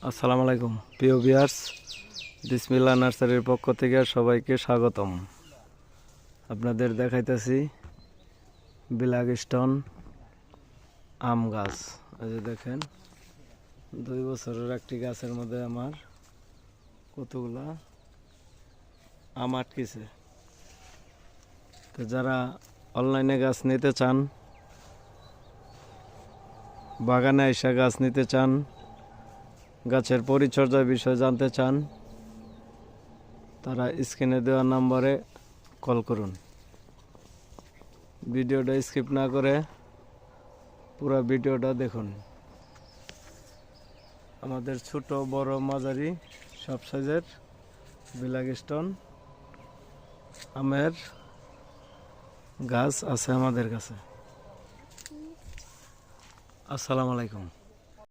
আসসালামু আলাইকুম প্রিয় ভিউয়ার্স, বিসমিল্লাহ নার্সারির পক্ষ থেকে সবাইকে স্বাগতম। আপনাদের দেখাইতেছি ব্ল্যাক স্টোন আম গাছ। এই যে দেখেন, 2 বছরের একটি গাছের মধ্যে আমার কতগুলা আম আটকেছে। তো যারা অনলাইনে গাছ নিতে চান, বাগানে এসে গাছ নিতে চান, গাছের পরিচর্যার বিষয়ে জানতে চান, তারা স্ক্রিনে দেওয়া নম্বরে কল করুন। ভিডিওটা স্কিপ না করে পুরো ভিডিওটা দেখুন। আমাদের ছোট বড় মাঝারি সব সাইজের ব্ল্যাক স্টোন আমের গাছ আছে আমাদের কাছে। আসসালামু আলাইকুম।